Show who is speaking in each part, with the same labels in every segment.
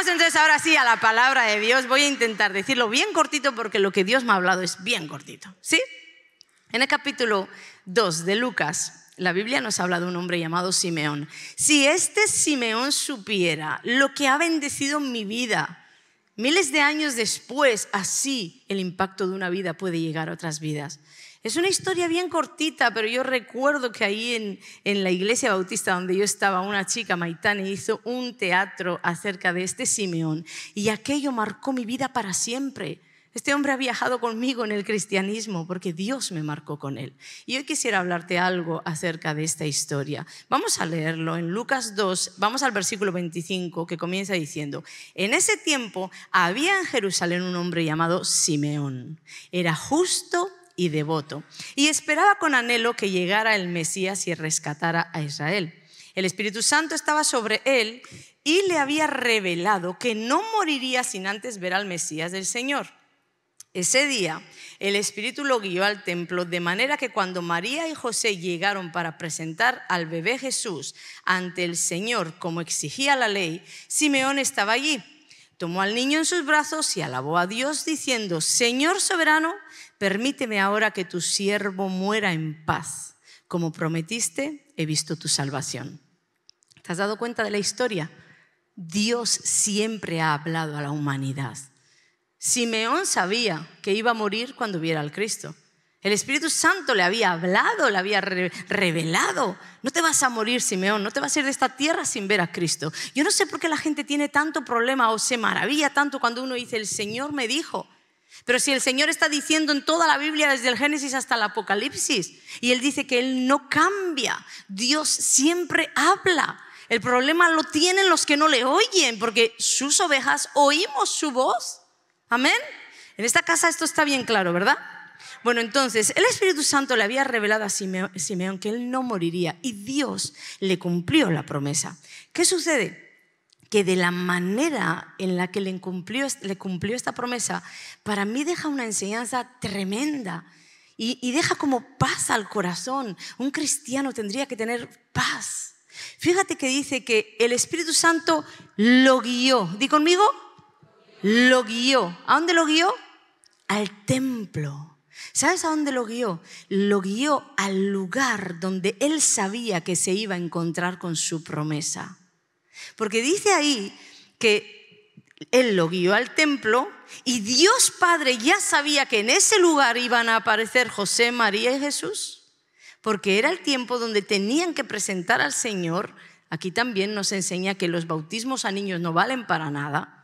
Speaker 1: entonces ahora sí a la palabra de Dios. Voy a intentar decirlo bien cortito porque lo que Dios me ha hablado es bien cortito, ¿sí? En el capítulo 2 de Lucas, la Biblia nos habla de un hombre llamado Simeón. Si este Simeón supiera lo que ha bendecido mi vida, miles de años después, así el impacto de una vida puede llegar a otras vidas. Es una historia bien cortita, pero yo recuerdo que ahí en la iglesia bautista donde yo estaba, una chica, Maitane, hizo un teatro acerca de este Simeón y aquello marcó mi vida para siempre. Este hombre ha viajado conmigo en el cristianismo porque Dios me marcó con él. Y hoy quisiera hablarte algo acerca de esta historia. Vamos a leerlo en Lucas 2, vamos al versículo 25 que comienza diciendo: en ese tiempo había en Jerusalén un hombre llamado Simeón. Era justo y devoto y esperaba con anhelo que llegara el Mesías y rescatara a Israel. El Espíritu Santo estaba sobre él y le había revelado que no moriría sin antes ver al Mesías del Señor. Ese día el Espíritu lo guió al templo, de manera que cuando María y José llegaron para presentar al bebé Jesús ante el Señor como exigía la ley, Simeón estaba allí. Tomó al niño en sus brazos y alabó a Dios diciendo: Señor soberano, permíteme ahora que tu siervo muera en paz. Como prometiste, he visto tu salvación. ¿Te has dado cuenta de la historia? Dios siempre ha hablado a la humanidad. Simeón sabía que iba a morir cuando viera al Cristo. El Espíritu Santo le había hablado, le había revelado: no te vas a morir, Simeón, no te vas a ir de esta tierra sin ver a Cristo. Yo no sé por qué la gente tiene tanto problema o se maravilla tanto cuando uno dice: el Señor me dijo. Pero si el Señor está diciendo en toda la Biblia, desde el Génesis hasta el Apocalipsis, y Él dice que Él no cambia, Dios siempre habla. El problema lo tienen los que no le oyen, porque sus ovejas oímos su voz. Amén. En esta casa esto está bien claro, ¿verdad? Bueno, entonces el Espíritu Santo le había revelado a Simeón que él no moriría y Dios le cumplió la promesa. ¿Qué sucede? Que de la manera en la que le cumplió esta promesa, para mí deja una enseñanza tremenda y deja como paz al corazón. Un cristiano tendría que tener paz. Fíjate que dice que el Espíritu Santo lo guió. Di conmigo. Lo guió. ¿A dónde lo guió? Al templo. ¿Sabes a dónde lo guió? Lo guió al lugar donde él sabía que se iba a encontrar con su promesa. Porque dice ahí que él lo guió al templo y Dios Padre ya sabía que en ese lugar iban a aparecer José, María y Jesús, porque era el tiempo donde tenían que presentar al Señor. Aquí también nos enseña que los bautismos a niños no valen para nada.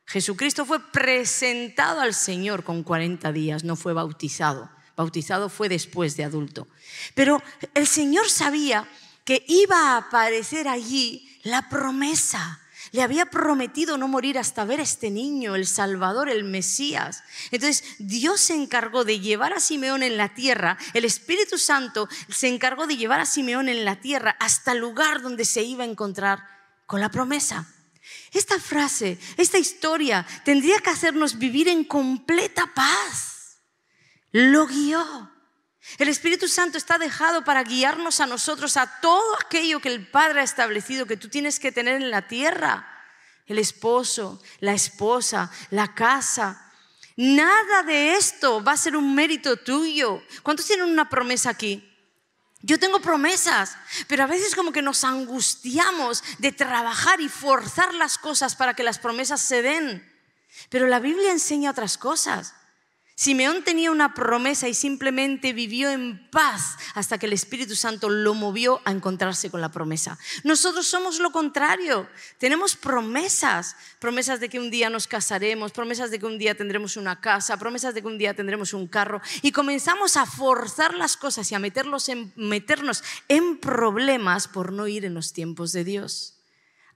Speaker 1: Jesucristo fue presentado al Señor con 40 días, no fue bautizado. Bautizado fue después de adulto. Pero el Señor sabía que iba a aparecer allí la promesa. Le había prometido no morir hasta ver a este niño, el Salvador, el Mesías. Entonces Dios se encargó de llevar a Simeón en la tierra. El Espíritu Santo se encargó de llevar a Simeón en la tierra hasta el lugar donde se iba a encontrar con la promesa. Esta frase, esta historia tendría que hacernos vivir en completa paz. Lo guió. El Espíritu Santo está dejado para guiarnos a nosotros a todo aquello que el Padre ha establecido que tú tienes que tener en la tierra. El esposo, la esposa, la casa. Nada de esto va a ser un mérito tuyo. ¿Cuántos tienen una promesa aquí? Yo tengo promesas, pero a veces como que nos angustiamos de trabajar y forzar las cosas para que las promesas se den. Pero la Biblia enseña otras cosas. Simeón tenía una promesa y simplemente vivió en paz hasta que el Espíritu Santo lo movió a encontrarse con la promesa. Nosotros somos lo contrario. Tenemos promesas. Promesas de que un día nos casaremos, promesas de que un día tendremos una casa, promesas de que un día tendremos un carro. Y comenzamos a forzar las cosas y a meternos en problemas por no ir en los tiempos de Dios.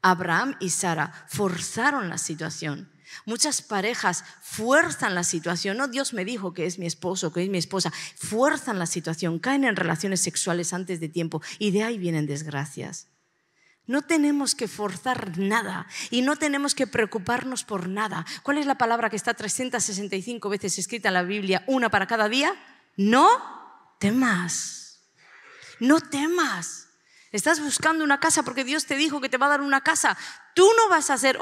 Speaker 1: Abraham y Sara forzaron la situación. Muchas parejas fuerzan la situación. No, Dios me dijo que es mi esposo, que es mi esposa. Fuerzan la situación, caen en relaciones sexuales antes de tiempo y de ahí vienen desgracias. No tenemos que forzar nada y no tenemos que preocuparnos por nada. ¿Cuál es la palabra que está 365 veces escrita en la Biblia? ¿Una para cada día? No temas. No temas. Estás buscando una casa porque Dios te dijo que te va a dar una casa. Tú no vas a hacer,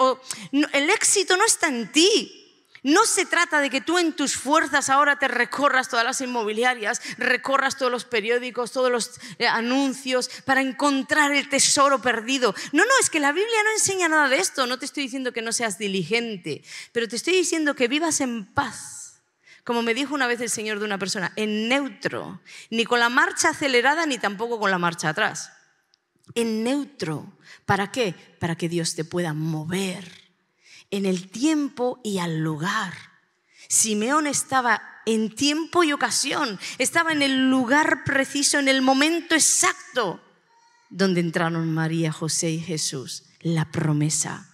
Speaker 1: el éxito no está en ti. No se trata de que tú en tus fuerzas ahora te recorras todas las inmobiliarias, recorras todos los periódicos, todos los anuncios para encontrar el tesoro perdido. No, es que la Biblia no enseña nada de esto. No te estoy diciendo que no seas diligente, pero te estoy diciendo que vivas en paz. Como me dijo una vez el Señor de una persona, en neutro, ni con la marcha acelerada ni tampoco con la marcha atrás. En neutro. ¿Para qué? Para que Dios te pueda mover en el tiempo y al lugar. Simeón estaba en tiempo y ocasión, estaba en el lugar preciso, en el momento exacto donde entraron María, José y Jesús. La promesa.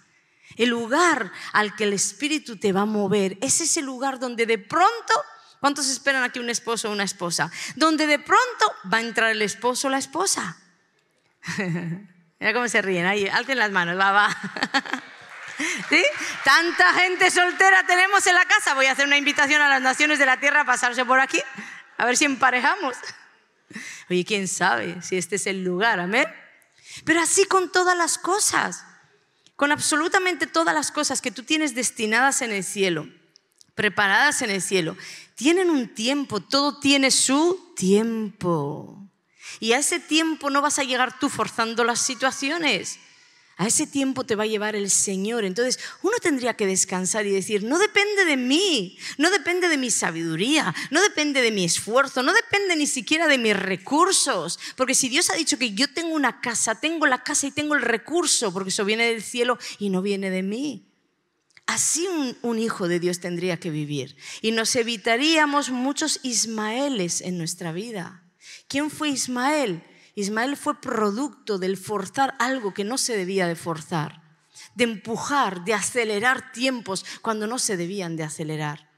Speaker 1: El lugar al que el Espíritu te va a mover es ese lugar donde de pronto, ¿cuántos esperan aquí un esposo o una esposa? Donde de pronto va a entrar el esposo o la esposa. Mira cómo se ríen, ahí, alcen las manos, va. ¿Sí? Tanta gente soltera tenemos en la casa. Voy a hacer una invitación a las naciones de la tierra a pasarse por aquí, a ver si emparejamos. Oye, quién sabe si este es el lugar, amén. Pero así con todas las cosas, con absolutamente todas las cosas que tú tienes destinadas en el cielo, preparadas en el cielo, tienen un tiempo, todo tiene su tiempo. Y a ese tiempo no vas a llegar tú forzando las situaciones. A ese tiempo te va a llevar el Señor. Entonces uno tendría que descansar y decir, no depende de mí, no depende de mi sabiduría, no depende de mi esfuerzo, no depende ni siquiera de mis recursos. Porque si Dios ha dicho que yo tengo una casa, tengo la casa y tengo el recurso, porque eso viene del cielo y no viene de mí. Así un hijo de Dios tendría que vivir. Y nos evitaríamos muchos Ismaeles en nuestra vida. ¿Quién fue Ismael? Ismael fue producto del forzar algo que no se debía de forzar, de empujar, de acelerar tiempos cuando no se debían de acelerar.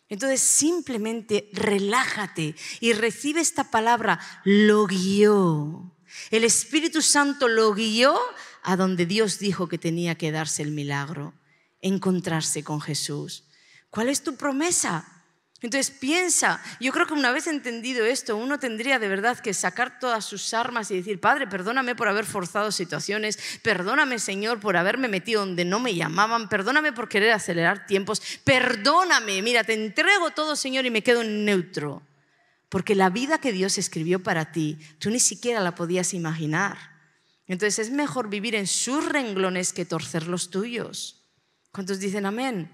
Speaker 1: Entonces simplemente relájate y recibe esta palabra, lo guió. El Espíritu Santo lo guió a donde Dios dijo que tenía que darse el milagro, encontrarse con Jesús. ¿Cuál es tu promesa? Entonces piensa, yo creo que una vez entendido esto, uno tendría de verdad que sacar todas sus armas y decir, Padre, perdóname por haber forzado situaciones, perdóname, Señor, por haberme metido donde no me llamaban, perdóname por querer acelerar tiempos, perdóname, mira, te entrego todo, Señor, y me quedo en neutro. Porque la vida que Dios escribió para ti, tú ni siquiera la podías imaginar. Entonces es mejor vivir en sus renglones que torcer los tuyos. ¿Cuántos dicen amén?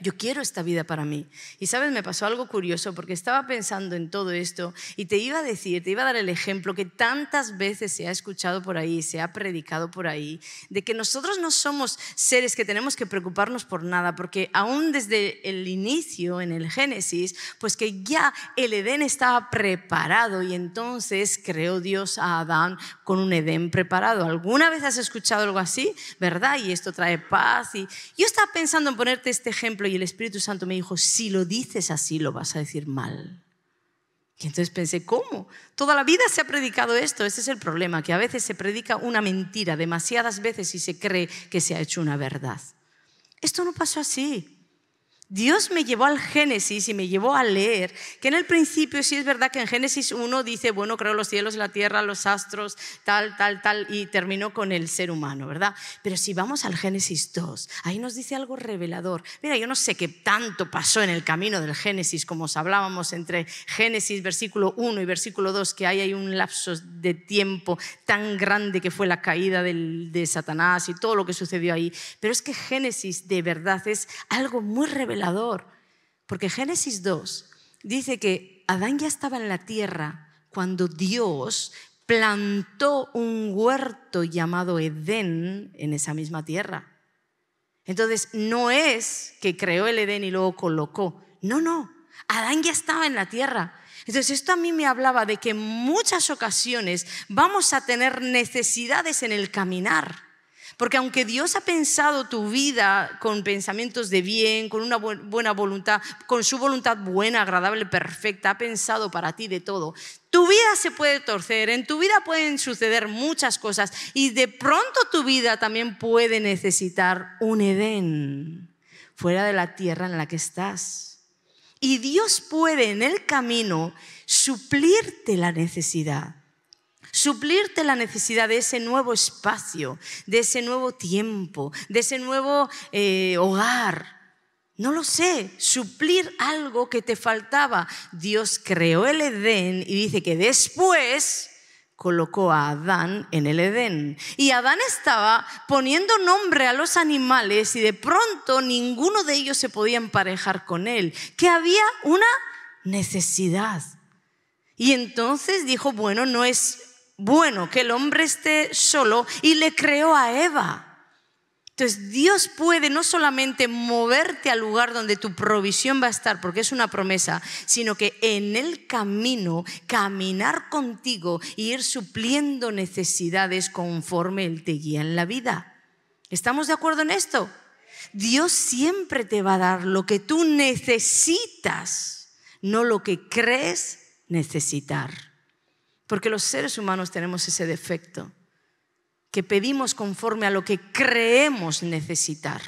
Speaker 1: Yo quiero esta vida para mí. Y sabes, me pasó algo curioso porque estaba pensando en todo esto y te iba a dar el ejemplo que tantas veces se ha escuchado por ahí, se ha predicado por ahí, de que nosotros no somos seres que tenemos que preocuparnos por nada, porque aún desde el inicio, en el Génesis, pues que ya el Edén estaba preparado y entonces creó Dios a Adán con un Edén preparado. ¿Alguna vez has escuchado algo así? ¿Verdad? Y esto trae paz. Y yo estaba pensando en ponerte este ejemplo y el Espíritu Santo me dijo, si lo dices así lo vas a decir mal. Y entonces pensé, ¿cómo? Toda la vida se ha predicado esto. Ese es el problema, que a veces se predica una mentira demasiadas veces y se cree que se ha hecho una verdad. Esto no pasó así. Dios me llevó al Génesis y me llevó a leer que en el principio sí es verdad que en Génesis 1 dice, bueno, creó los cielos, la tierra, los astros, tal, y terminó con el ser humano, ¿verdad? Pero si vamos al Génesis 2, ahí nos dice algo revelador. Mira, yo no sé qué tanto pasó en el camino del Génesis, como os hablábamos entre Génesis versículo 1 y versículo 2, que hay un lapso de tiempo tan grande que fue la caída de Satanás y todo lo que sucedió ahí. Pero es que Génesis de verdad es algo muy revelador. Porque Génesis 2 dice que Adán ya estaba en la tierra cuando Dios plantó un huerto llamado Edén en esa misma tierra. Entonces no es que creó el Edén y luego colocó. No, Adán ya estaba en la tierra. Entonces esto a mí me hablaba de que en muchas ocasiones vamos a tener necesidades en el caminar. Porque aunque Dios ha pensado tu vida con pensamientos de bien, con una buena voluntad, con su voluntad buena, agradable, perfecta, ha pensado para ti de todo, tu vida se puede torcer, en tu vida pueden suceder muchas cosas y de pronto tu vida también puede necesitar un Edén fuera de la tierra en la que estás. Y Dios puede en el camino suplirte la necesidad. suplirte la necesidad de ese nuevo espacio, de ese nuevo tiempo, de ese nuevo hogar. No lo sé, suplir algo que te faltaba. Dios creó el Edén y dice que después colocó a Adán en el Edén. Y Adán estaba poniendo nombre a los animales y de pronto ninguno de ellos se podía emparejar con él, que había una necesidad. Y entonces dijo, bueno, no es bueno que el hombre esté solo, y le creó a Eva. Entonces Dios puede no solamente moverte al lugar donde tu provisión va a estar, porque es una promesa, sino que en el camino caminar contigo y ir supliendo necesidades conforme Él te guía en la vida. ¿Estamos de acuerdo en esto? Dios siempre te va a dar lo que tú necesitas, no lo que crees necesitar. Porque los seres humanos tenemos ese defecto, que pedimos conforme a lo que creemos necesitar.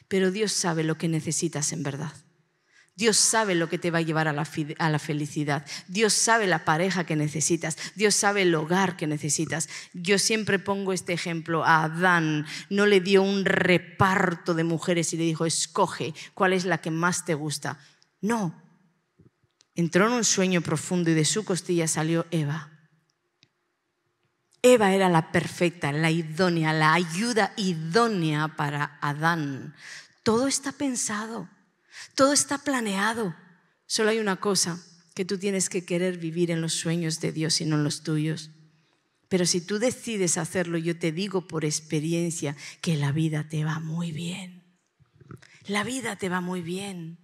Speaker 1: Pero Dios sabe lo que necesitas en verdad. Dios sabe lo que te va a llevar a la felicidad. Dios sabe la pareja que necesitas. Dios sabe el hogar que necesitas. Yo siempre pongo este ejemplo. A Adán no le dio un reparto de mujeres y le dijo, escoge cuál es la que más te gusta. No. Entró en un sueño profundo y de su costilla salió Eva. Eva era la perfecta, la idónea, la ayuda idónea para Adán. Todo está pensado, todo está planeado. Solo hay una cosa, que tú tienes que querer vivir en los sueños de Dios y no en los tuyos. Pero si tú decides hacerlo, yo te digo por experiencia que la vida te va muy bien. La vida te va muy bien.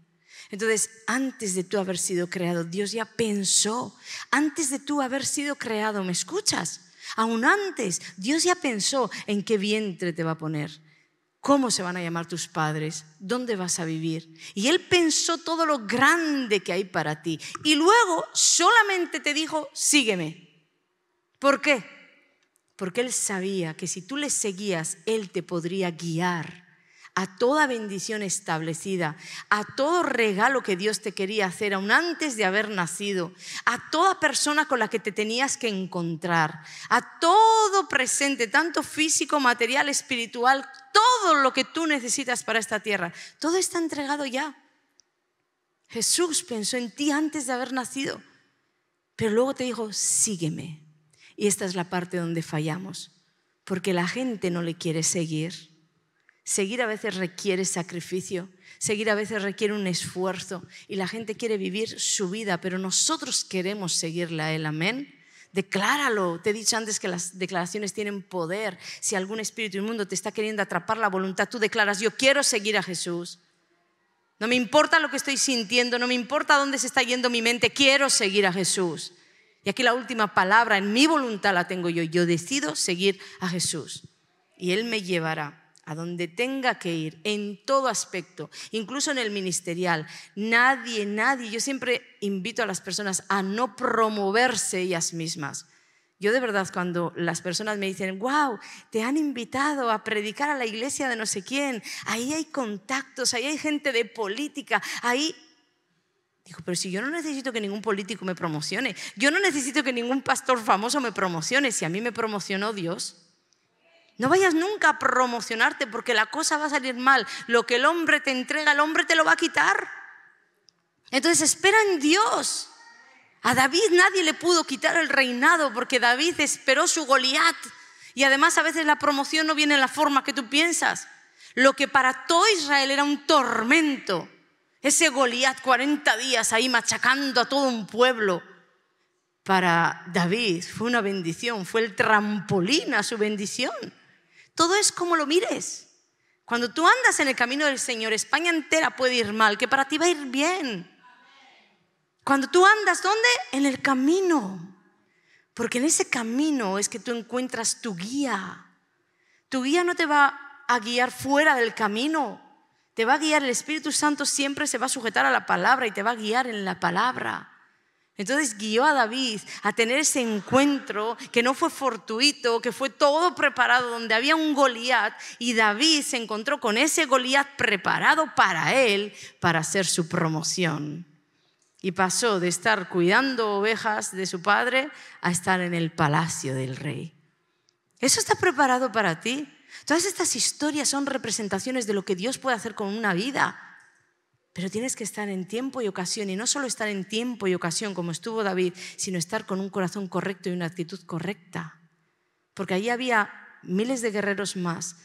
Speaker 1: Entonces, antes de tú haber sido creado, Dios ya pensó. Antes de tú haber sido creado, ¿me escuchas? Aún antes, Dios ya pensó en qué vientre te va a poner, cómo se van a llamar tus padres, dónde vas a vivir. Y Él pensó todo lo grande que hay para ti. Y luego solamente te dijo, sígueme. ¿Por qué? Porque Él sabía que si tú le seguías, Él te podría guiar a toda bendición establecida, a todo regalo que Dios te quería hacer aún antes de haber nacido, a toda persona con la que te tenías que encontrar, a todo presente, tanto físico, material, espiritual, todo lo que tú necesitas para esta tierra, todo está entregado ya. Jesús pensó en ti antes de haber nacido, pero luego te dijo, sígueme. Y esta es la parte donde fallamos, porque la gente no le quiere seguir. Seguir a veces requiere sacrificio, seguir a veces requiere un esfuerzo y la gente quiere vivir su vida, pero nosotros queremos seguirle a Él, amén. Decláralo, te he dicho antes que las declaraciones tienen poder. Si algún espíritu inmundo te está queriendo atrapar la voluntad, tú declaras, yo quiero seguir a Jesús. No me importa lo que estoy sintiendo, no me importa dónde se está yendo mi mente, quiero seguir a Jesús. Y aquí la última palabra, en mi voluntad la tengo yo decido seguir a Jesús y Él me llevará a donde tenga que ir, en todo aspecto, incluso en el ministerial. Nadie, yo siempre invito a las personas a no promoverse ellas mismas. Yo de verdad, cuando las personas me dicen, wow, te han invitado a predicar a la iglesia de no sé quién, ahí hay contactos, ahí hay gente de política, ahí... Digo, pero si yo no necesito que ningún político me promocione, yo no necesito que ningún pastor famoso me promocione, si a mí me promocionó Dios. No vayas nunca a promocionarte porque la cosa va a salir mal. Lo que el hombre te entrega, el hombre te lo va a quitar. Entonces espera en Dios. A David nadie le pudo quitar el reinado porque David esperó su Goliat. Y además a veces la promoción no viene en la forma que tú piensas. Lo que para todo Israel era un tormento, ese Goliat 40 días ahí machacando a todo un pueblo, para David fue una bendición, fue el trampolín a su bendición. Todo es como lo mires. Cuando tú andas en el camino del Señor, España entera puede ir mal, que para ti va a ir bien. Cuando tú andas, ¿dónde? En el camino. Porque en ese camino es que tú encuentras tu guía. Tu guía no te va a guiar fuera del camino. Te va a guiar, el Espíritu Santo siempre se va a sujetar a la palabra y te va a guiar en la palabra. Entonces guió a David a tener ese encuentro que no fue fortuito, que fue todo preparado, donde había un Goliat y David se encontró con ese Goliat preparado para él, para hacer su promoción. Y pasó de estar cuidando ovejas de su padre a estar en el palacio del rey. Eso está preparado para ti. Todas estas historias son representaciones de lo que Dios puede hacer con una vida. Pero tienes que estar en tiempo y ocasión, y no solo estar en tiempo y ocasión como estuvo David, sino estar con un corazón correcto y una actitud correcta. Porque allí había miles de guerreros más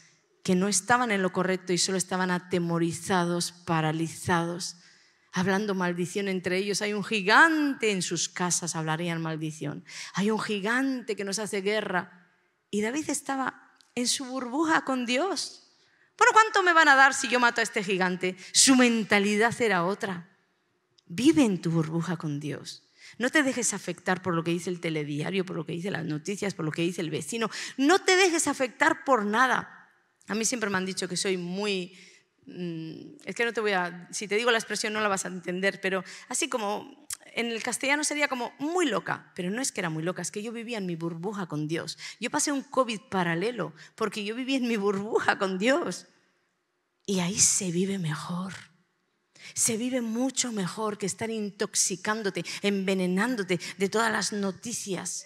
Speaker 1: que no estaban en lo correcto y solo estaban atemorizados, paralizados, hablando maldición entre ellos. Hay un gigante en sus casas, hablarían maldición. Hay un gigante que nos hace guerra. Y David estaba en su burbuja con Dios. Bueno, ¿cuánto me van a dar si yo mato a este gigante? Su mentalidad era otra. Vive en tu burbuja con Dios. No te dejes afectar por lo que dice el telediario, por lo que dice las noticias, por lo que dice el vecino. No te dejes afectar por nada. A mí siempre me han dicho que soy muy... Es que no te voy a... Si te digo la expresión no la vas a entender, pero así como... En el castellano sería como muy loca, pero no es que era muy loca, es que yo vivía en mi burbuja con Dios. Yo pasé un COVID paralelo porque yo vivía en mi burbuja con Dios. Y ahí se vive mejor. Se vive mucho mejor que estar intoxicándote, envenenándote de todas las noticias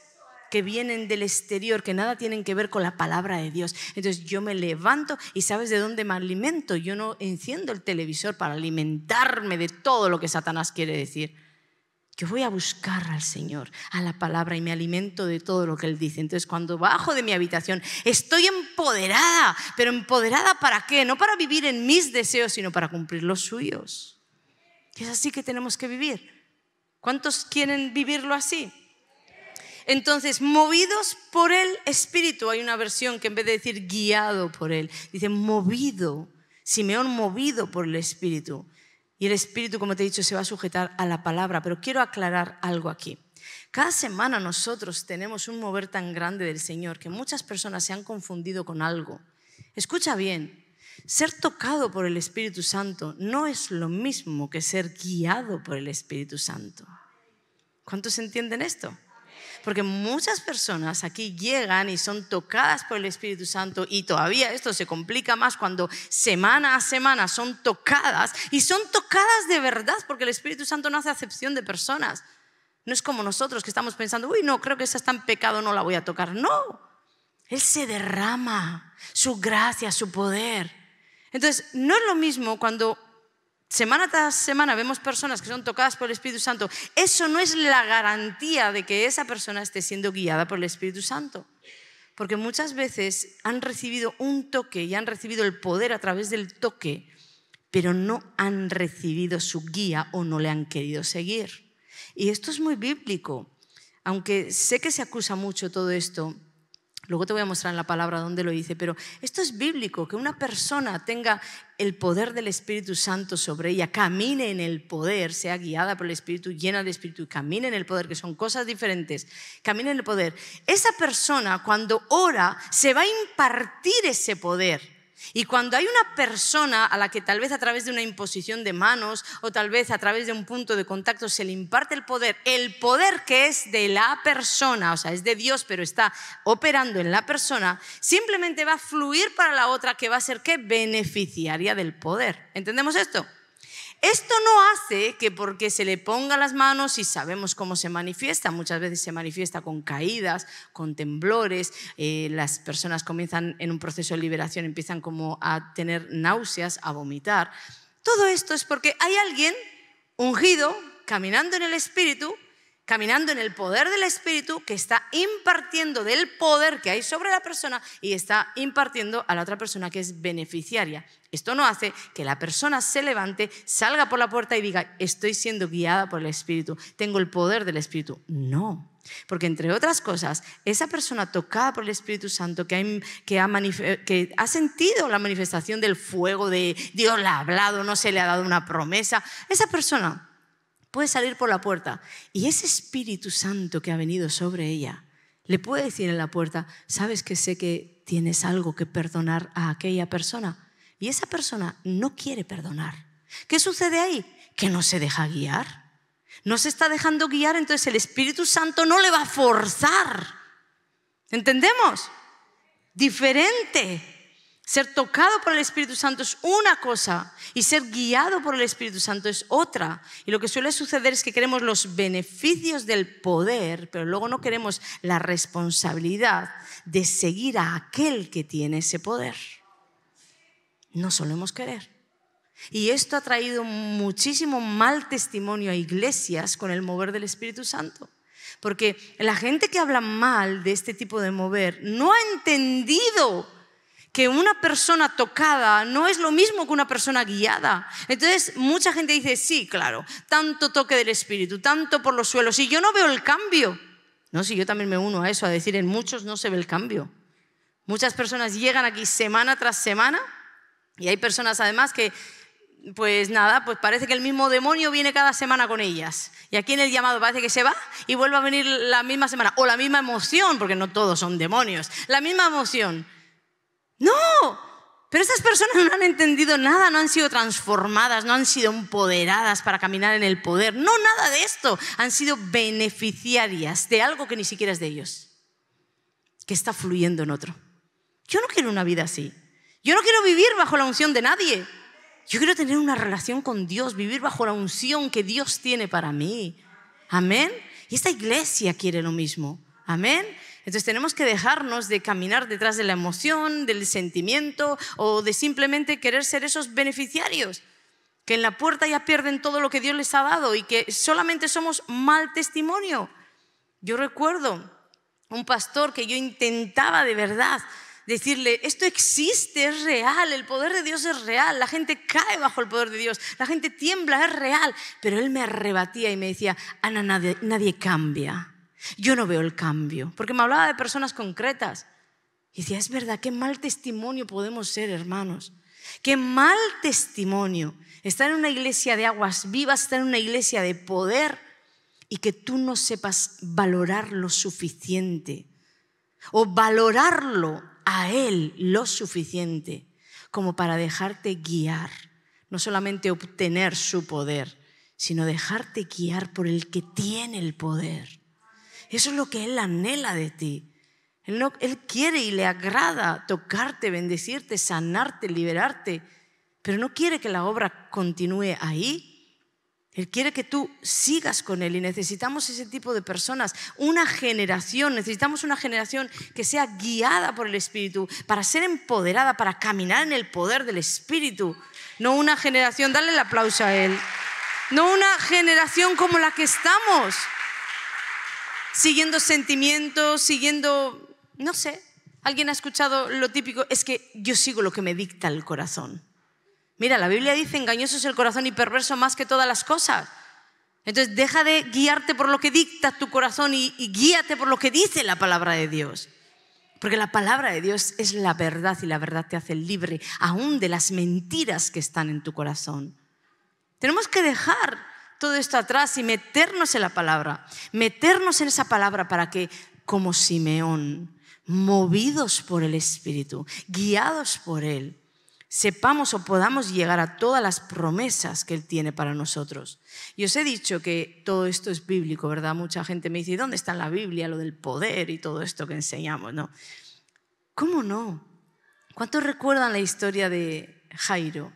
Speaker 1: que vienen del exterior, que nada tienen que ver con la palabra de Dios. Entonces yo me levanto y ¿sabes de dónde me alimento? Yo no enciendo el televisor para alimentarme de todo lo que Satanás quiere decir. Yo voy a buscar al Señor, a la palabra, y me alimento de todo lo que Él dice. Entonces, cuando bajo de mi habitación, estoy empoderada. ¿Pero empoderada para qué? No para vivir en mis deseos, sino para cumplir los suyos. Es así que tenemos que vivir. ¿Cuántos quieren vivirlo así? Entonces, movidos por el Espíritu. Hay una versión que en vez de decir guiado por Él, dice movido. Simeón movido por el Espíritu. Y el Espíritu, como te he dicho, se va a sujetar a la palabra. Pero quiero aclarar algo aquí. Cada semana nosotros tenemos un mover tan grande del Señor que muchas personas se han confundido con algo. Escucha bien, ser tocado por el Espíritu Santo no es lo mismo que ser guiado por el Espíritu Santo. ¿Cuántos entienden esto? Porque muchas personas aquí llegan y son tocadas por el Espíritu Santo, y todavía esto se complica más cuando semana a semana son tocadas, y son tocadas de verdad, porque el Espíritu Santo no hace acepción de personas. No es como nosotros que estamos pensando, uy, no, creo que esa está en pecado, no la voy a tocar. No, Él se derrama, su gracia, su poder. Entonces, no es lo mismo cuando semana tras semana vemos personas que son tocadas por el Espíritu Santo. Eso no es la garantía de que esa persona esté siendo guiada por el Espíritu Santo. Porque muchas veces han recibido un toque y han recibido el poder a través del toque, pero no han recibido su guía o no le han querido seguir. Y esto es muy bíblico. Aunque sé que se acusa mucho todo esto, luego te voy a mostrar en la palabra dónde lo dice, pero esto es bíblico, que una persona tenga el poder del Espíritu Santo sobre ella, camine en el poder, sea guiada por el Espíritu, llena del Espíritu, y camine en el poder, que son cosas diferentes, camine en el poder. Esa persona cuando ora se va a impartir ese poder. Y cuando hay una persona a la que tal vez a través de una imposición de manos o tal vez a través de un punto de contacto se le imparte el poder que es de la persona, o sea, es de Dios, pero está operando en la persona, simplemente va a fluir para la otra, que va a ser ¿qué? Beneficiaria del poder. ¿Entendemos esto? Esto no hace que porque se le ponga las manos, y sabemos cómo se manifiesta, muchas veces se manifiesta con caídas, con temblores, las personas comienzan en un proceso de liberación, empiezan como a tener náuseas, a vomitar. Todo esto es porque hay alguien ungido, caminando en el Espíritu, caminando en el poder del Espíritu, que está impartiendo del poder que hay sobre la persona y está impartiendo a la otra persona que es beneficiaria. Esto no hace que la persona se levante, salga por la puerta y diga, estoy siendo guiada por el Espíritu, tengo el poder del Espíritu. No, porque entre otras cosas, esa persona tocada por el Espíritu Santo que ha sentido la manifestación del fuego de Dios, le ha hablado, no se le ha dado una promesa, esa persona puede salir por la puerta y ese Espíritu Santo que ha venido sobre ella le puede decir en la puerta, ¿sabes que sé que tienes algo que perdonar a aquella persona? Y esa persona no quiere perdonar. ¿Qué sucede ahí? Que no se deja guiar. No se está dejando guiar, entonces el Espíritu Santo no le va a forzar. ¿Entendemos? Diferente. Ser tocado por el Espíritu Santo es una cosa y ser guiado por el Espíritu Santo es otra. Y lo que suele suceder es que queremos los beneficios del poder, pero luego no queremos la responsabilidad de seguir a aquel que tiene ese poder. No solemos querer. Y esto ha traído muchísimo mal testimonio a iglesias con el mover del Espíritu Santo. Porque la gente que habla mal de este tipo de mover no ha entendido que una persona tocada no es lo mismo que una persona guiada. Entonces, mucha gente dice, sí, claro, tanto toque del Espíritu, tanto por los suelos, y yo no veo el cambio. No, si yo también me uno a eso, a decir, en muchos no se ve el cambio. Muchas personas llegan aquí semana tras semana, y hay personas además que, pues nada, pues parece que el mismo demonio viene cada semana con ellas. Y aquí en el llamado parece que se va y vuelve a venir la misma semana. O la misma emoción, porque no todos son demonios, la misma emoción. No, pero estas personas no han entendido nada, no han sido transformadas, no han sido empoderadas para caminar en el poder. No, nada de esto. Han sido beneficiarias de algo que ni siquiera es de ellos, que está fluyendo en otro. Yo no quiero una vida así. Yo no quiero vivir bajo la unción de nadie. Yo quiero tener una relación con Dios, vivir bajo la unción que Dios tiene para mí. Amén. Y esta iglesia quiere lo mismo. Amén. Entonces tenemos que dejarnos de caminar detrás de la emoción, del sentimiento o de simplemente querer ser esos beneficiarios que en la puerta ya pierden todo lo que Dios les ha dado y que solamente somos mal testimonio. Yo recuerdo un pastor que yo intentaba de verdad decirle, esto existe, es real, el poder de Dios es real, la gente cae bajo el poder de Dios, la gente tiembla, es real. Pero él me arrebatía y me decía, Ana, nadie cambia. Yo no veo el cambio, porque me hablaba de personas concretas. Y decía, es verdad, qué mal testimonio podemos ser, hermanos. Qué mal testimonio estar en una iglesia de aguas vivas, estar en una iglesia de poder y que tú no sepas valorar lo suficiente o valorarlo a Él lo suficiente como para dejarte guiar, no solamente obtener su poder, sino dejarte guiar por el que tiene el poder. Eso es lo que Él anhela de ti. Él quiere y le agrada tocarte, bendecirte, sanarte, liberarte, pero no quiere que la obra continúe ahí. Él quiere que tú sigas con Él y necesitamos ese tipo de personas. Necesitamos una generación que sea guiada por el Espíritu para ser empoderada, para caminar en el poder del Espíritu. No una generación, dale el aplauso a Él, no una generación como la que estamos. Siguiendo sentimientos, no sé, alguien ha escuchado lo típico, es que yo sigo lo que me dicta el corazón. Mira, la Biblia dice, engañoso es el corazón y perverso más que todas las cosas. Entonces deja de guiarte por lo que dicta tu corazón y guíate por lo que dice la palabra de Dios. Porque la palabra de Dios es la verdad y la verdad te hace libre aún de las mentiras que están en tu corazón. Tenemos que dejar todo esto atrás y meternos en la palabra, meternos en esa palabra para que, como Simeón, movidos por el Espíritu, guiados por Él, sepamos o podamos llegar a todas las promesas que Él tiene para nosotros. Y os he dicho que todo esto es bíblico, ¿verdad? Mucha gente me dice, ¿y dónde está en la Biblia lo del poder y todo esto que enseñamos? ¿No? ¿Cómo no? ¿Cuántos recuerdan la historia de Jairo?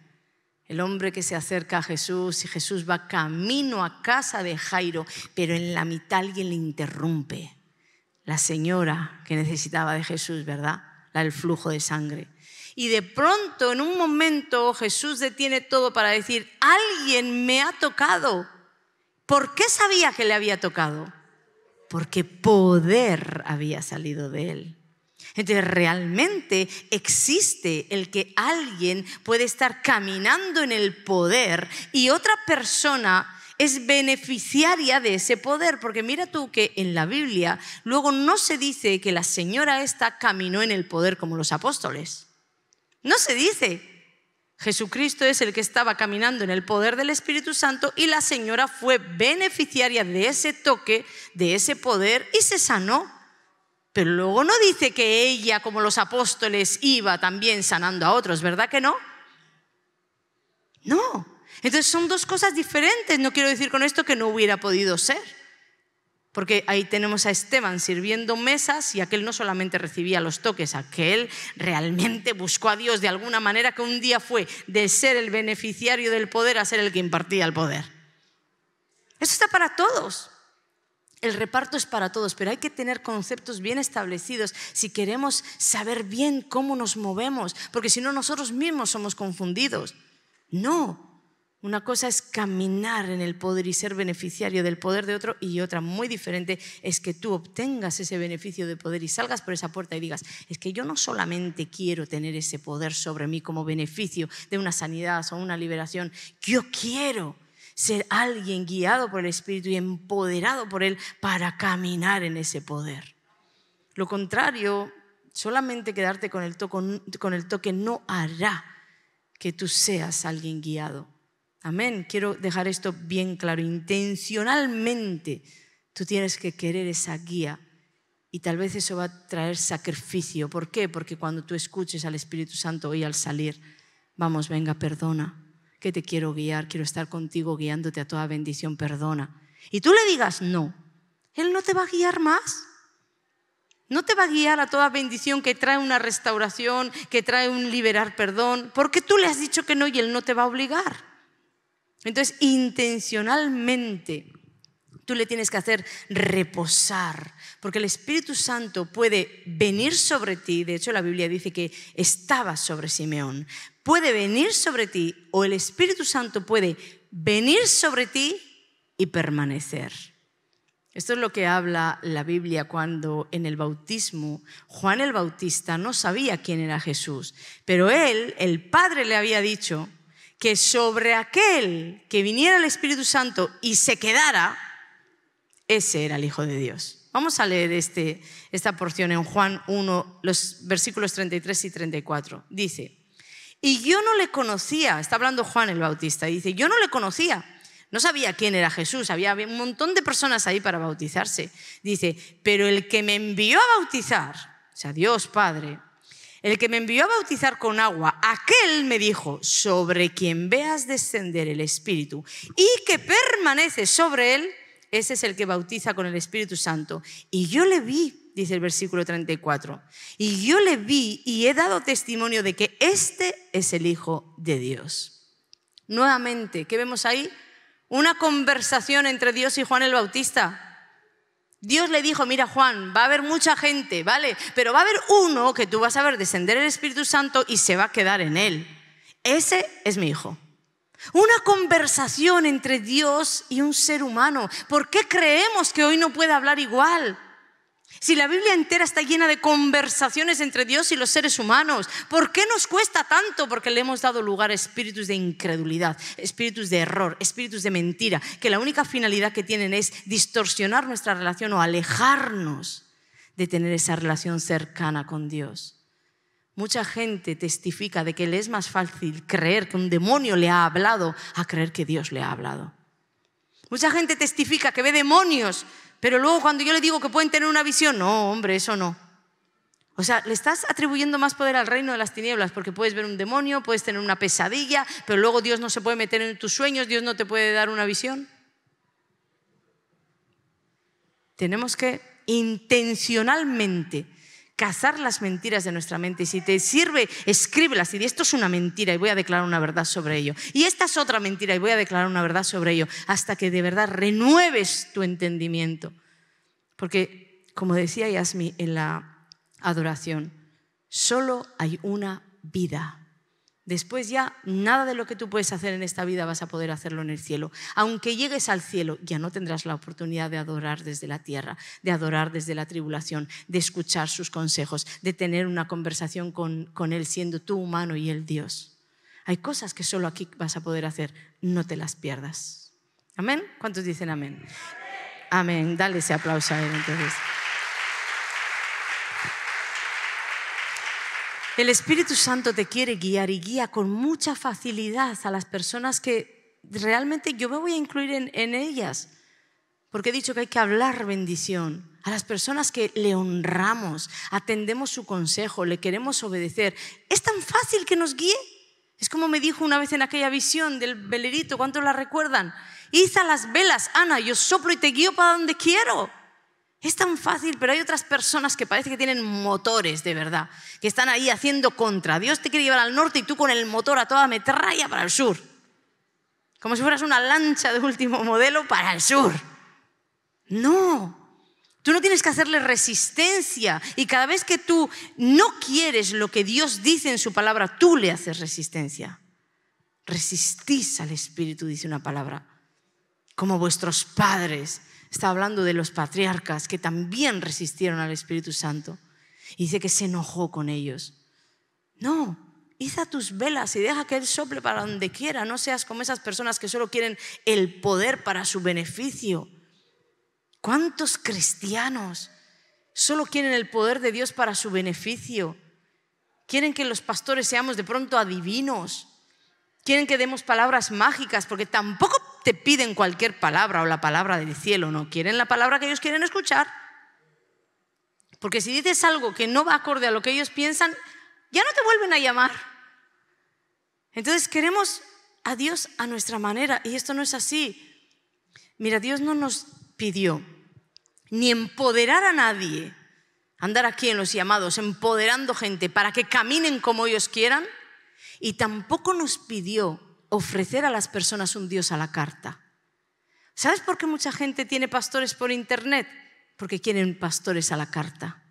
Speaker 1: El hombre que se acerca a Jesús y Jesús va camino a casa de Jairo, pero en la mitad alguien le interrumpe. La señora que necesitaba de Jesús, ¿verdad? La del flujo de sangre. Y de pronto, en un momento, Jesús detiene todo para decir, alguien me ha tocado. ¿Por qué sabía que le había tocado? Porque poder había salido de él. Entonces realmente existe el que alguien puede estar caminando en el poder y otra persona es beneficiaria de ese poder, porque mira tú que en la Biblia luego no se dice que la señora esta caminó en el poder como los apóstoles. No se dice. Jesucristo es el que estaba caminando en el poder del Espíritu Santo y la señora fue beneficiaria de ese toque, de ese poder y se sanó. Pero luego no dice que ella, como los apóstoles, iba también sanando a otros, ¿verdad que no? No. Entonces son dos cosas diferentes. No quiero decir con esto que no hubiera podido ser. Porque ahí tenemos a Esteban sirviendo mesas y aquel no solamente recibía los toques, aquel realmente buscó a Dios de alguna manera, que un día fue de ser el beneficiario del poder a ser el que impartía el poder. Eso está para todos. El reparto es para todos, pero hay que tener conceptos bien establecidos si queremos saber bien cómo nos movemos, porque si no nosotros mismos somos confundidos. No. Una cosa es caminar en el poder y ser beneficiario del poder de otro, y otra muy diferente es que tú obtengas ese beneficio de poder y salgas por esa puerta y digas: es que yo no solamente quiero tener ese poder sobre mí como beneficio de una sanidad o una liberación, yo quiero ser alguien guiado por el Espíritu y empoderado por Él para caminar en ese poder. Lo contrario, solamente quedarte con el toque no hará que tú seas alguien guiado. Amén. Quiero dejar esto bien claro. Intencionalmente tú tienes que querer esa guía, y tal vez eso va a traer sacrificio. ¿Por qué? Porque cuando tú escuches al Espíritu Santo hoy al salir: vamos, venga, perdona, que te quiero guiar, quiero estar contigo guiándote a toda bendición, perdona. Y tú le digas no, Él no te va a guiar más. No te va a guiar a toda bendición que trae una restauración, que trae un liberar perdón, porque tú le has dicho que no y Él no te va a obligar. Entonces, intencionalmente, tú le tienes que hacer reposar, porque el Espíritu Santo puede venir sobre ti. De hecho, la Biblia dice que estaba sobre Simeón. Puede venir sobre ti, o el Espíritu Santo puede venir sobre ti y permanecer. Esto es lo que habla la Biblia cuando en el bautismo Juan el Bautista no sabía quién era Jesús, pero él, el Padre, le había dicho que sobre aquel que viniera el Espíritu Santo y se quedara, ese era el Hijo de Dios. Vamos a leer esta porción en Juan 1, los versículos 33 y 34. Dice: y yo no le conocía, está hablando Juan el Bautista, dice: yo no le conocía, no sabía quién era Jesús, había un montón de personas ahí para bautizarse. Dice: pero el que me envió a bautizar, o sea, Dios Padre, el que me envió a bautizar con agua, aquel me dijo: sobre quien veas descender el Espíritu y que permanece sobre él, ese es el que bautiza con el Espíritu Santo. Y yo le vi, dice el versículo 34, y yo le vi y he dado testimonio de que este es el Hijo de Dios. Nuevamente, ¿qué vemos ahí? Una conversación entre Dios y Juan el Bautista. Dios le dijo: mira, Juan, va a haber mucha gente, ¿vale? Pero va a haber uno que tú vas a ver descender el Espíritu Santo y se va a quedar en él. Ese es mi hijo. Una conversación entre Dios y un ser humano. ¿Por qué creemos que hoy no puede hablar igual? Si la Biblia entera está llena de conversaciones entre Dios y los seres humanos, ¿por qué nos cuesta tanto? Porque le hemos dado lugar a espíritus de incredulidad, espíritus de error, espíritus de mentira, que la única finalidad que tienen es distorsionar nuestra relación o alejarnos de tener esa relación cercana con Dios. Mucha gente testifica de que le es más fácil creer que un demonio le ha hablado a creer que Dios le ha hablado. Mucha gente testifica que ve demonios, pero luego cuando yo le digo que pueden tener una visión, no, hombre, eso no. O sea, le estás atribuyendo más poder al reino de las tinieblas, porque puedes ver un demonio, puedes tener una pesadilla, pero luego Dios no se puede meter en tus sueños, Dios no te puede dar una visión. Tenemos que intencionalmente cazar las mentiras de nuestra mente. Y si te sirve, escríbelas y di: esto es una mentira y voy a declarar una verdad sobre ello. Y esta es otra mentira y voy a declarar una verdad sobre ello, hasta que de verdad renueves tu entendimiento. Porque, como decía Yasmi en la adoración, solo hay una vida. Después ya nada de lo que tú puedes hacer en esta vida vas a poder hacerlo en el cielo. Aunque llegues al cielo, ya no tendrás la oportunidad de adorar desde la tierra, de adorar desde la tribulación, de escuchar sus consejos, de tener una conversación con Él, siendo tú humano y Él Dios. Hay cosas que solo aquí vas a poder hacer, no te las pierdas. ¿Amén? ¿Cuántos dicen amén? Amén. Dale ese aplauso a Él entonces. El Espíritu Santo te quiere guiar y guía con mucha facilidad a las personas que realmente yo me voy a incluir en ellas, porque he dicho que hay que hablar bendición. A las personas que le honramos, atendemos su consejo, le queremos obedecer. Es tan fácil que nos guíe. Es como me dijo una vez en aquella visión del velerito, ¿cuántos la recuerdan? Iza las velas, Ana, yo soplo y te guío para donde quiero. Es tan fácil, pero hay otras personas que parece que tienen motores de verdad, que están ahí haciendo contra. Dios te quiere llevar al norte y tú con el motor a toda metralla para el sur. Como si fueras una lancha de último modelo para el sur. No, tú no tienes que hacerle resistencia. Y cada vez que tú no quieres lo que Dios dice en su palabra, tú le haces resistencia. Resistís al Espíritu, dice una palabra. Como vuestros padres. Está hablando de los patriarcas que también resistieron al Espíritu Santo. Y dice que se enojó con ellos. No, iza tus velas y deja que Él sople para donde quiera. No seas como esas personas que solo quieren el poder para su beneficio. ¿Cuántos cristianos solo quieren el poder de Dios para su beneficio? Quieren que los pastores seamos de pronto adivinos. Quieren que demos palabras mágicas, porque tampoco te piden cualquier palabra o la palabra del cielo, no. Quieren la palabra que ellos quieren escuchar. Porque si dices algo que no va acorde a lo que ellos piensan, ya no te vuelven a llamar. Entonces queremos a Dios a nuestra manera, y esto no es así. Mira, Dios no nos pidió ni empoderar a nadie, andar aquí en los llamados, empoderando gente para que caminen como ellos quieran, y tampoco nos pidió ofrecer a las personas un Dios a la carta. ¿Sabes por qué mucha gente tiene pastores por internet? Porque quieren pastores a la carta.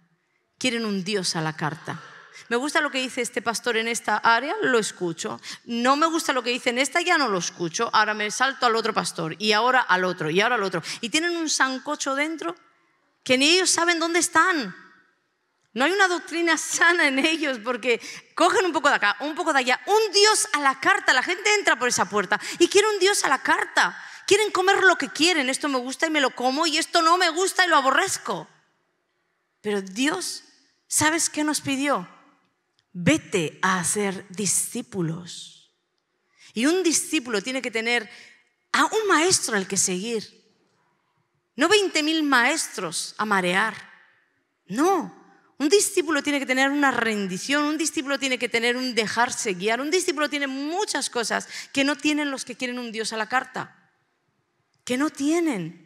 Speaker 1: Quieren un Dios a la carta. Me gusta lo que dice este pastor en esta área, lo escucho. No me gusta lo que dice en esta, ya no lo escucho. Ahora me salto al otro pastor y ahora al otro y ahora al otro. Y tienen un sancocho dentro que ni ellos saben dónde están. No hay una doctrina sana en ellos porque cogen un poco de acá, un poco de allá. Un Dios a la carta. La gente entra por esa puerta y quiere un Dios a la carta. Quieren comer lo que quieren. Esto me gusta y me lo como, y esto no me gusta y lo aborrezco. Pero Dios, ¿sabes qué nos pidió? Vete a hacer discípulos. Y un discípulo tiene que tener a un maestro al que seguir. No 20.000 maestros a marear. No. Un discípulo tiene que tener una rendición, un discípulo tiene que tener un dejarse guiar, un discípulo tiene muchas cosas que no tienen los que quieren un Dios a la carta, que no tienen.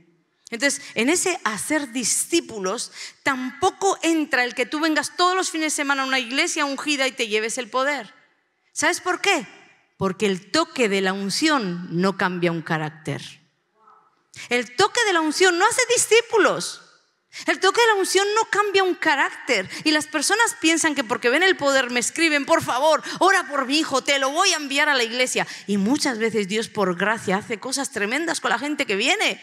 Speaker 1: Entonces, en ese hacer discípulos tampoco entra el que tú vengas todos los fines de semana a una iglesia ungida y te lleves el poder. ¿Sabes por qué? Porque el toque de la unción no cambia un carácter. El toque de la unción no hace discípulos. El toque de la unción no cambia un carácter. Y las personas piensan que porque ven el poder me escriben: por favor, ora por mi hijo, te lo voy a enviar a la iglesia. Y muchas veces Dios por gracia hace cosas tremendas con la gente que viene.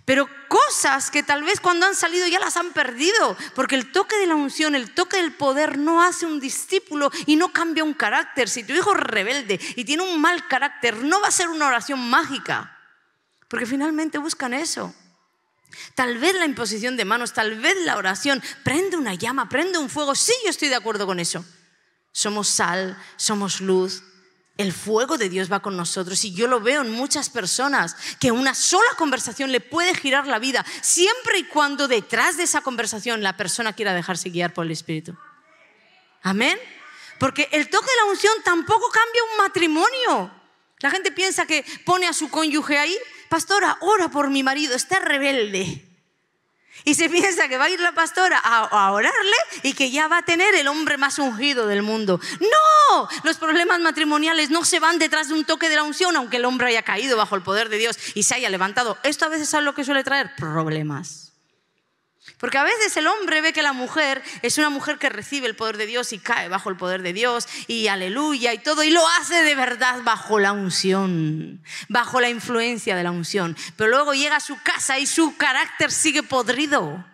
Speaker 1: Pero cosas que tal vez cuando han salido ya las han perdido. Porque el toque de la unción, el toque del poder no hace un discípulo y no cambia un carácter. Si tu hijo es rebelde y tiene un mal carácter, no va a ser una oración mágica. Porque finalmente buscan eso. Tal vez la imposición de manos, tal vez la oración prende una llama, prende un fuego. Sí, yo estoy de acuerdo con eso. Somos sal, somos luz. El fuego de Dios va con nosotros, y yo lo veo en muchas personas que una sola conversación le puede girar la vida, siempre y cuando detrás de esa conversación la persona quiera dejarse guiar por el Espíritu. Amén. Porque el toque de la unción tampoco cambia un matrimonio. La gente piensa que pone a su cónyuge ahí: pastora, ora por mi marido, está rebelde. Y se piensa que va a ir la pastora a orarle y que ya va a tener el hombre más ungido del mundo. ¡No! Los problemas matrimoniales no se van detrás de un toque de la unción, aunque el hombre haya caído bajo el poder de Dios y se haya levantado. Esto a veces, ¿sabe lo que suele traer? Problemas. Porque a veces el hombre ve que la mujer es una mujer que recibe el poder de Dios y cae bajo el poder de Dios y aleluya y todo, y lo hace de verdad bajo la unción, bajo la influencia de la unción. Pero luego llega a su casa y su carácter sigue podrido.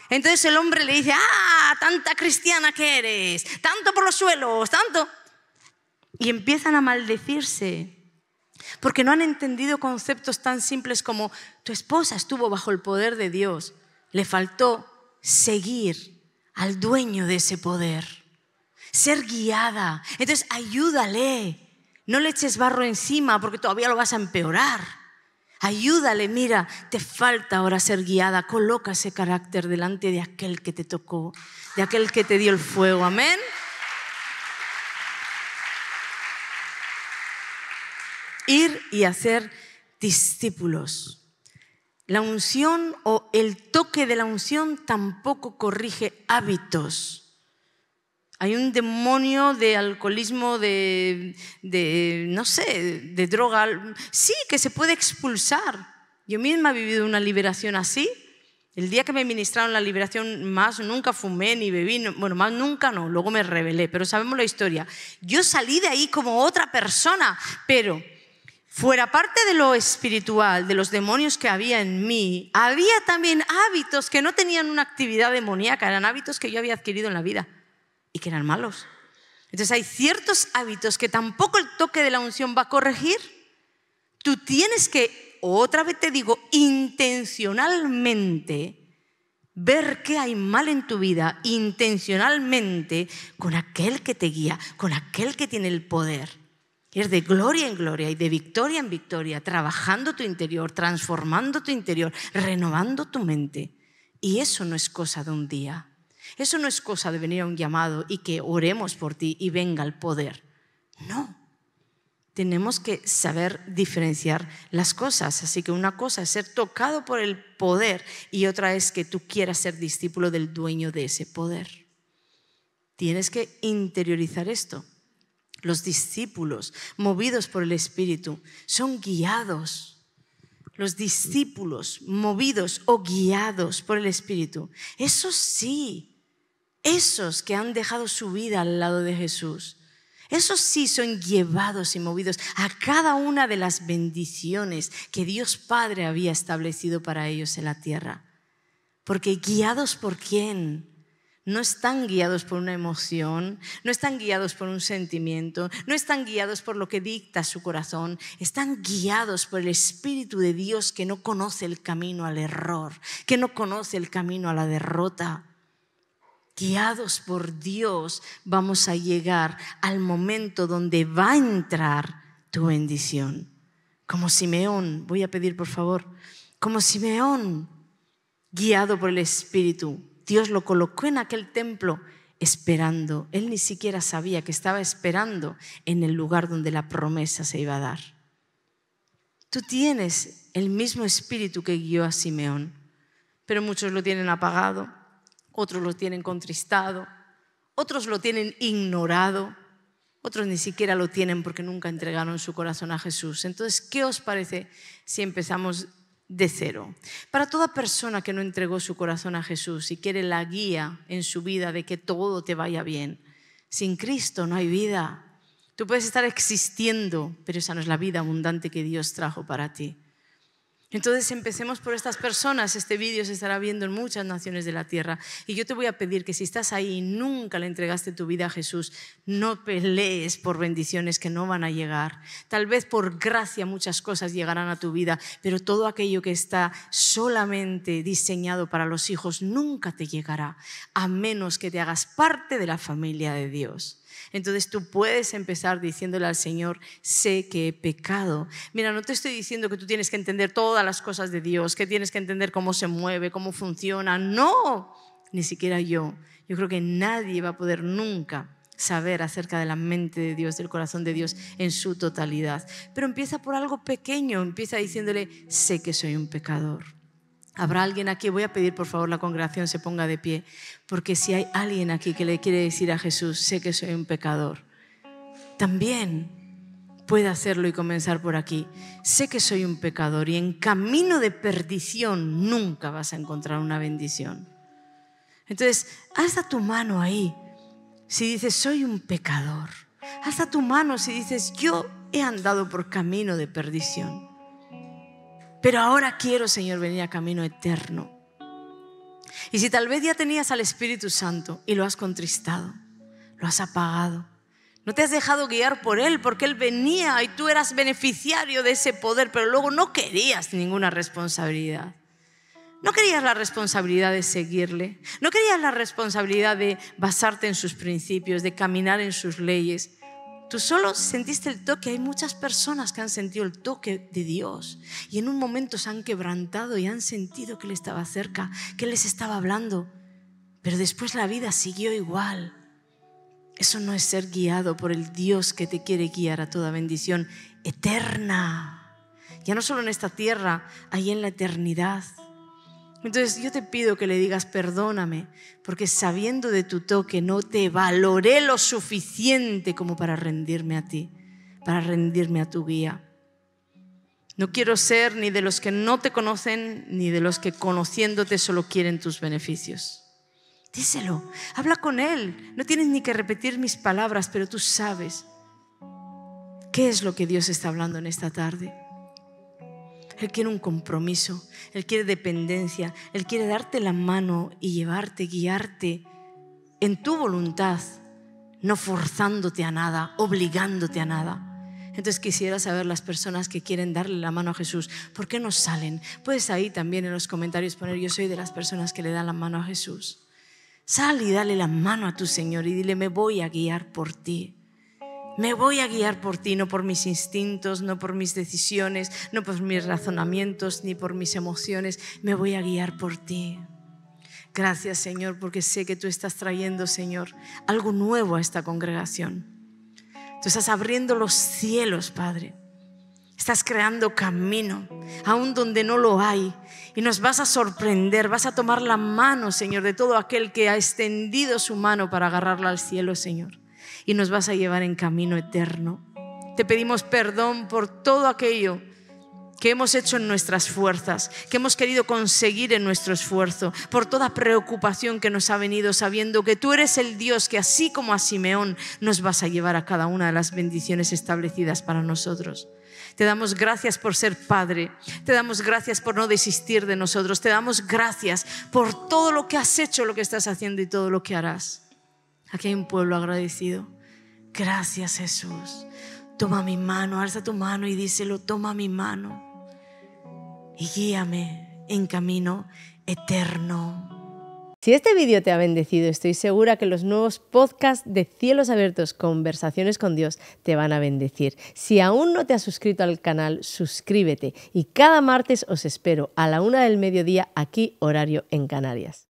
Speaker 1: Entonces el hombre le dice: ¡ah, tanta cristiana que eres! ¡Tanto por los suelos! ¡Tanto! Y empiezan a maldecirse. Porque no han entendido conceptos tan simples como: tu esposa estuvo bajo el poder de Dios. Le faltó seguir al dueño de ese poder, ser guiada. Entonces ayúdale, no le eches barro encima porque todavía lo vas a empeorar. Ayúdale: mira, te falta ahora ser guiada. Coloca ese carácter delante de aquel que te tocó, de aquel que te dio el fuego. Amén. Ir y hacer discípulos. La unción o el toque de la unción tampoco corrige hábitos. Hay un demonio de alcoholismo, de droga, sí, que se puede expulsar. Yo misma he vivido una liberación así. El día que me ministraron la liberación, más nunca fumé ni bebí, bueno, más nunca no, luego me rebelé, pero sabemos la historia. Yo salí de ahí como otra persona, pero fuera parte de lo espiritual, de los demonios que había en mí, había también hábitos que no tenían una actividad demoníaca, eran hábitos que yo había adquirido en la vida y que eran malos. Entonces hay ciertos hábitos que tampoco el toque de la unción va a corregir. Tú tienes que, otra vez te digo, intencionalmente ver qué hay mal en tu vida, intencionalmente con aquel que te guía, con aquel que tiene el poder. Ir de gloria en gloria y de victoria en victoria, trabajando tu interior, transformando tu interior, renovando tu mente. Y eso no es cosa de un día. Eso no es cosa de venir a un llamado y que oremos por ti y venga el poder. No. Tenemos que saber diferenciar las cosas. Así que una cosa es ser tocado por el poder y otra es que tú quieras ser discípulo del dueño de ese poder. Tienes que interiorizar esto. Los discípulos, movidos por el Espíritu, son guiados. Los discípulos, movidos o guiados por el Espíritu, esos sí, esos que han dejado su vida al lado de Jesús, esos sí son llevados y movidos a cada una de las bendiciones que Dios Padre había establecido para ellos en la tierra. Porque guiados por ¿quién? No están guiados por una emoción, no están guiados por un sentimiento, no están guiados por lo que dicta su corazón, están guiados por el Espíritu de Dios que no conoce el camino al error, que no conoce el camino a la derrota. Guiados por Dios vamos a llegar al momento donde va a entrar tu bendición. Como Simeón, voy a pedir por favor, como Simeón, guiado por el Espíritu, Dios lo colocó en aquel templo esperando. Él ni siquiera sabía que estaba esperando en el lugar donde la promesa se iba a dar. Tú tienes el mismo Espíritu que guió a Simeón, pero muchos lo tienen apagado. Otros lo tienen contristado, otros lo tienen ignorado, otros ni siquiera lo tienen porque nunca entregaron su corazón a Jesús. Entonces, ¿qué os parece si empezamos de cero? Para toda persona que no entregó su corazón a Jesús y quiere la guía en su vida de que todo te vaya bien, sin Cristo no hay vida. Tú puedes estar existiendo, pero esa no es la vida abundante que Dios trajo para ti. Entonces empecemos por estas personas. Este vídeo se estará viendo en muchas naciones de la tierra y yo te voy a pedir que si estás ahí y nunca le entregaste tu vida a Jesús, no pelees por bendiciones que no van a llegar. Tal vez por gracia muchas cosas llegarán a tu vida, pero todo aquello que está solamente diseñado para los hijos nunca te llegará, a menos que te hagas parte de la familia de Dios. Entonces tú puedes empezar diciéndole al Señor, sé que he pecado. Mira, no te estoy diciendo que tú tienes que entender todas las cosas de Dios, que tienes que entender cómo se mueve, cómo funciona. No, ni siquiera yo. Yo creo que nadie va a poder nunca saber acerca de la mente de Dios, del corazón de Dios en su totalidad. Pero empieza por algo pequeño, empieza diciéndole, sé que soy un pecador. ¿Habrá alguien aquí? Voy a pedir por favor la congregación se ponga de pie, porque si hay alguien aquí que le quiere decir a Jesús, sé que soy un pecador, también puede hacerlo y comenzar por aquí. Sé que soy un pecador y en camino de perdición nunca vas a encontrar una bendición. Entonces, alza tu mano ahí si dices, soy un pecador. Alza tu mano si dices, yo he andado por camino de perdición. Pero ahora quiero, Señor, venir a camino eterno. Y si tal vez ya tenías al Espíritu Santo y lo has contristado, lo has apagado, no te has dejado guiar por Él porque Él venía y tú eras beneficiario de ese poder, pero luego no querías ninguna responsabilidad. No querías la responsabilidad de seguirle, no querías la responsabilidad de basarte en sus principios, de caminar en sus leyes. Tú solo sentiste el toque. Hay muchas personas que han sentido el toque de Dios y en un momento se han quebrantado y han sentido que Él estaba cerca, que Él les estaba hablando, pero después la vida siguió igual. Eso no es ser guiado por el Dios que te quiere guiar a toda bendición eterna. ya no solo en esta tierra, ahí en la eternidad. Entonces yo te pido que le digas perdóname, porque sabiendo de tu toque no te valoré lo suficiente como para rendirme a ti, para rendirme a tu guía. No quiero ser ni de los que no te conocen, ni de los que conociéndote solo quieren tus beneficios. Díselo, habla con Él. No tienes ni que repetir mis palabras, pero tú sabes qué es lo que Dios está hablando en esta tarde. Él quiere un compromiso, Él quiere dependencia, Él quiere darte la mano y llevarte, guiarte en tu voluntad, no forzándote a nada, obligándote a nada. Entonces quisiera saber las personas que quieren darle la mano a Jesús, ¿por qué no salen? Puedes ahí también en los comentarios poner: yo soy de las personas que le dan la mano a Jesús. Sal y dale la mano a tu Señor y dile: me voy a guiar por ti. Me voy a guiar por ti, no por mis instintos, no por mis decisiones, no por mis razonamientos, ni por mis emociones. Me voy a guiar por ti. Gracias, Señor, porque sé que tú estás trayendo, Señor, algo nuevo a esta congregación. Tú estás abriendo los cielos, Padre. Estás creando camino, aún donde no lo hay. Y nos vas a sorprender, vas a tomar la mano, Señor, de todo aquel que ha extendido su mano para agarrarla al cielo, Señor. Y nos vas a llevar en camino eterno. Te pedimos perdón por todo aquello que hemos hecho en nuestras fuerzas, que hemos querido conseguir en nuestro esfuerzo, por toda preocupación que nos ha venido, sabiendo que tú eres el Dios que, así como a Simeón, nos vas a llevar a cada una de las bendiciones establecidas para nosotros. Te damos gracias por ser Padre, te damos gracias por no desistir de nosotros, te damos gracias por todo lo que has hecho, lo que estás haciendo y todo lo que harás. Aquí hay un pueblo agradecido. Gracias, Jesús. Toma mi mano, alza tu mano y díselo: toma mi mano y guíame en camino eterno.
Speaker 2: Si este vídeo te ha bendecido, estoy segura que los nuevos podcasts de Cielos Abiertos, Conversaciones con Dios, te van a bendecir. Si aún no te has suscrito al canal, suscríbete y cada martes os espero a la 1:00 p.m. aquí, horario en Canarias.